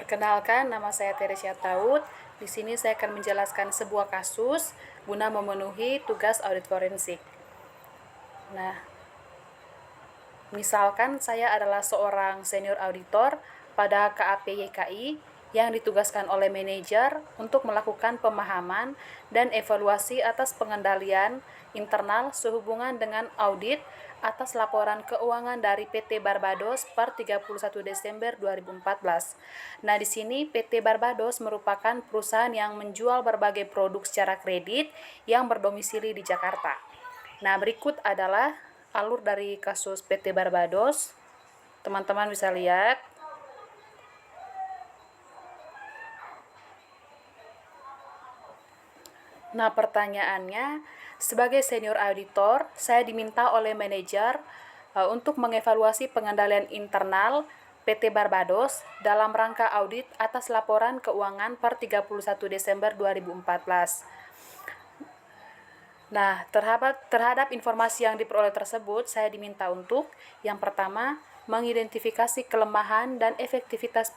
Perkenalkan, nama saya Teresia Taud. Di sini saya akan menjelaskan sebuah kasus guna memenuhi tugas audit forensik. Nah, misalkan saya adalah seorang senior auditor pada KAP-YKI yang ditugaskan oleh manajer untuk melakukan pemahaman dan evaluasi atas pengendalian internal sehubungan dengan audit atas laporan keuangan dari PT Barbados per 31 Desember 2014. Nah, di sini PT Barbados merupakan perusahaan yang menjual berbagai produk secara kredit yang berdomisili di Jakarta. Nah, berikut adalah alur dari kasus PT Barbados. Teman-teman bisa lihat. Nah, pertanyaannya, sebagai senior auditor, saya diminta oleh manajer untuk mengevaluasi pengendalian internal PT Barbados dalam rangka audit atas laporan keuangan per 31 Desember 2014. Nah, terhadap informasi yang diperoleh tersebut, saya diminta untuk yang pertama, mengidentifikasi kelemahan dan efektivitas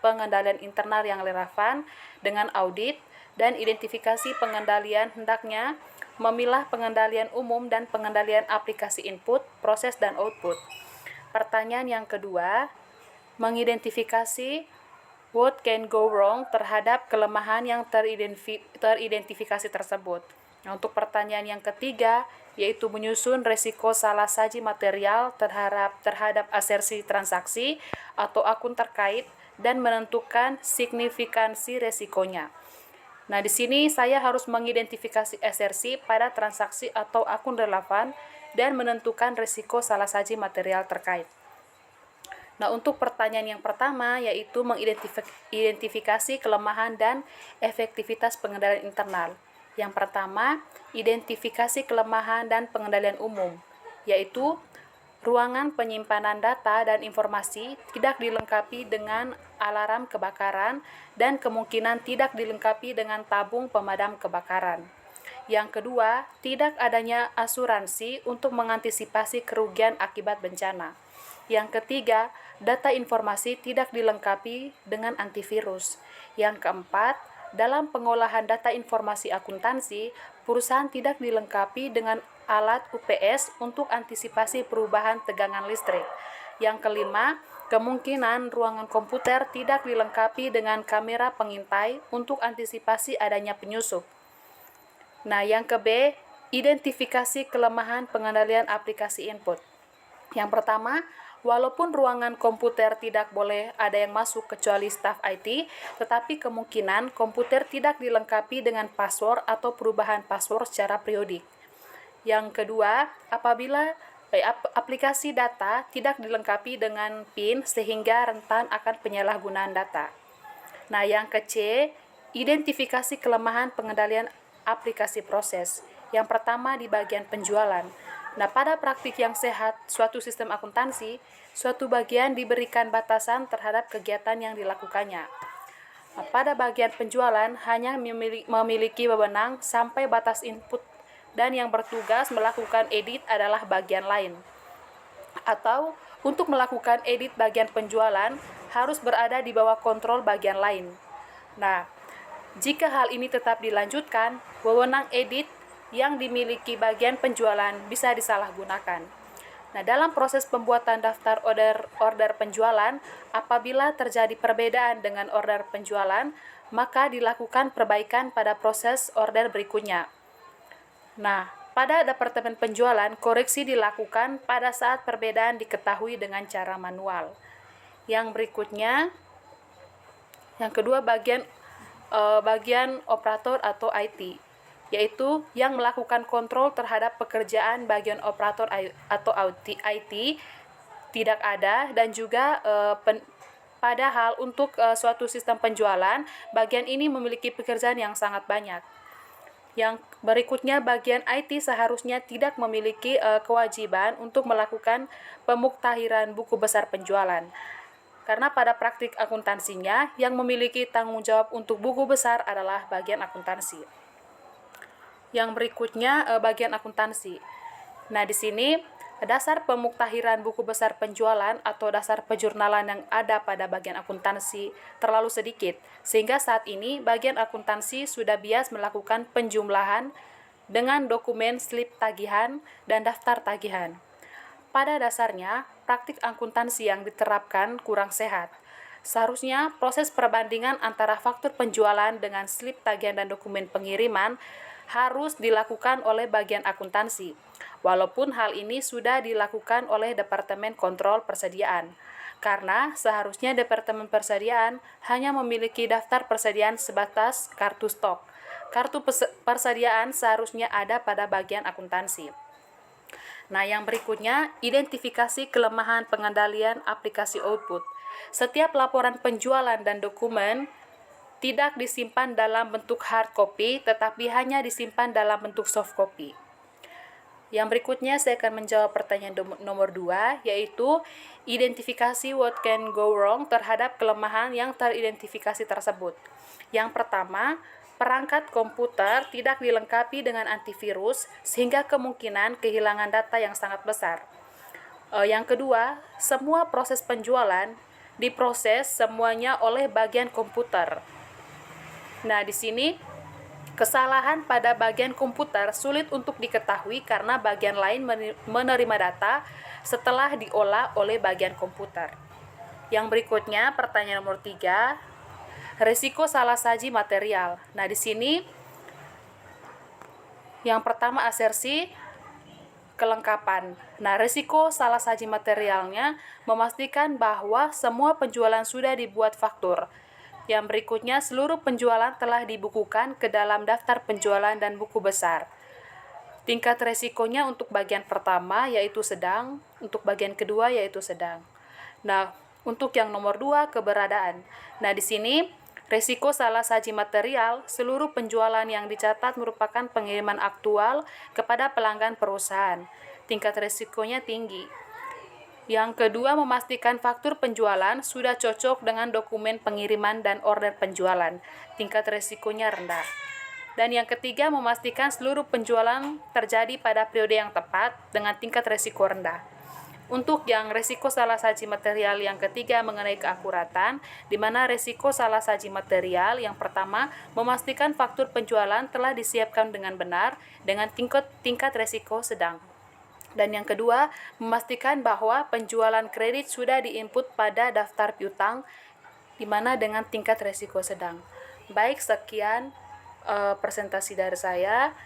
pengendalian internal yang relevan dengan audit, dan identifikasi pengendalian hendaknya memilah pengendalian umum dan pengendalian aplikasi input, proses, dan output. Pertanyaan yang kedua, mengidentifikasi what can go wrong terhadap kelemahan yang teridentifikasi tersebut. Nah, untuk pertanyaan yang ketiga, yaitu menyusun resiko salah saji material terhadap asersi transaksi atau akun terkait dan menentukan signifikansi resikonya. Nah, di sini saya harus mengidentifikasi asersi pada transaksi atau akun relevan dan menentukan risiko salah saji material terkait. Nah, untuk pertanyaan yang pertama yaitu mengidentifikasi kelemahan dan efektivitas pengendalian internal. Yang pertama, identifikasi kelemahan dan pengendalian umum, yaitu ruangan penyimpanan data dan informasi tidak dilengkapi dengan alarm kebakaran dan kemungkinan tidak dilengkapi dengan tabung pemadam kebakaran. Yang kedua, tidak adanya asuransi untuk mengantisipasi kerugian akibat bencana. Yang ketiga, data informasi tidak dilengkapi dengan antivirus. Yang keempat, dalam pengolahan data informasi akuntansi, perusahaan tidak dilengkapi dengan alat UPS untuk antisipasi perubahan tegangan listrik. Yang kelima, kemungkinan ruangan komputer tidak dilengkapi dengan kamera pengintai untuk antisipasi adanya penyusup. Nah, yang ke B, identifikasi kelemahan pengendalian aplikasi input. Yang pertama, walaupun ruangan komputer tidak boleh ada yang masuk kecuali staf IT, tetapi kemungkinan komputer tidak dilengkapi dengan password atau perubahan password secara periodik. Yang kedua, apabila aplikasi data tidak dilengkapi dengan PIN sehingga rentan akan penyalahgunaan data. Nah, yang ke C, identifikasi kelemahan pengendalian aplikasi proses. Yang pertama di bagian penjualan. Nah, pada praktik yang sehat suatu sistem akuntansi, suatu bagian diberikan batasan terhadap kegiatan yang dilakukannya. Nah, pada bagian penjualan hanya memiliki wewenang sampai batas input dan yang bertugas melakukan edit adalah bagian lain. Atau untuk melakukan edit bagian penjualan harus berada di bawah kontrol bagian lain. Nah, jika hal ini tetap dilanjutkan, wewenang edit yang dimiliki bagian penjualan bisa disalahgunakan. Nah, dalam proses pembuatan daftar order penjualan, apabila terjadi perbedaan dengan order penjualan, maka dilakukan perbaikan pada proses order berikutnya. Nah, pada Departemen Penjualan, koreksi dilakukan pada saat perbedaan diketahui dengan cara manual. Yang berikutnya, yang kedua bagian operator atau IT, yaitu yang melakukan kontrol terhadap pekerjaan bagian operator atau IT tidak ada, dan juga padahal untuk suatu sistem penjualan, bagian ini memiliki pekerjaan yang sangat banyak. Yang berikutnya, bagian IT seharusnya tidak memiliki kewajiban untuk melakukan pemuktahiran buku besar penjualan. Karena pada praktik akuntansinya, yang memiliki tanggung jawab untuk buku besar adalah bagian akuntansi. Yang berikutnya bagian akuntansi. Nah, di sini Dasar pemuktahiran buku besar penjualan atau dasar penjurnalan yang ada pada bagian akuntansi terlalu sedikit, sehingga saat ini bagian akuntansi sudah bias melakukan penjumlahan dengan dokumen slip tagihan dan daftar tagihan. Pada dasarnya, praktik akuntansi yang diterapkan kurang sehat. Seharusnya proses perbandingan antara faktur penjualan dengan slip tagihan dan dokumen pengiriman harus dilakukan oleh bagian akuntansi, walaupun hal ini sudah dilakukan oleh Departemen Kontrol Persediaan, karena seharusnya Departemen Persediaan hanya memiliki daftar persediaan sebatas kartu stok. Kartu persediaan seharusnya ada pada bagian akuntansi. Nah, yang berikutnya, identifikasi kelemahan pengendalian aplikasi output. Setiap laporan penjualan dan dokumen tidak disimpan dalam bentuk hard copy, tetapi hanya disimpan dalam bentuk soft copy. Yang berikutnya saya akan menjawab pertanyaan nomor 2, yaitu identifikasi what can go wrong terhadap kelemahan yang teridentifikasi tersebut. Yang pertama, perangkat komputer tidak dilengkapi dengan antivirus sehingga kemungkinan kehilangan data yang sangat besar. Yang kedua, semua proses penjualan diproses semuanya oleh bagian komputer. Nah, di sini kesalahan pada bagian komputer sulit untuk diketahui karena bagian lain menerima data setelah diolah oleh bagian komputer. Yang berikutnya, pertanyaan nomor 3, risiko salah saji material. Nah, di sini yang pertama asersi kelengkapan. Nah, risiko salah saji materialnya memastikan bahwa semua penjualan sudah dibuat faktur. Yang berikutnya, seluruh penjualan telah dibukukan ke dalam daftar penjualan dan buku besar. Tingkat resikonya untuk bagian pertama yaitu sedang, untuk bagian kedua yaitu sedang. Nah, untuk yang nomor 2, keberadaan. Nah, di sini resiko salah saji material, seluruh penjualan yang dicatat merupakan pengiriman aktual kepada pelanggan perusahaan. Tingkat resikonya tinggi. Yang kedua, memastikan faktur penjualan sudah cocok dengan dokumen pengiriman dan order penjualan. Tingkat resikonya rendah. Dan yang ketiga, memastikan seluruh penjualan terjadi pada periode yang tepat dengan tingkat resiko rendah. Untuk yang resiko salah saji material yang ketiga mengenai keakuratan, di mana resiko salah saji material yang pertama memastikan faktur penjualan telah disiapkan dengan benar dengan tingkat resiko sedang. Dan yang kedua, memastikan bahwa penjualan kredit sudah diinput pada daftar piutang, di mana dengan tingkat resiko sedang. Baik, sekian presentasi dari saya.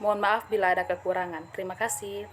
Mohon maaf bila ada kekurangan. Terima kasih.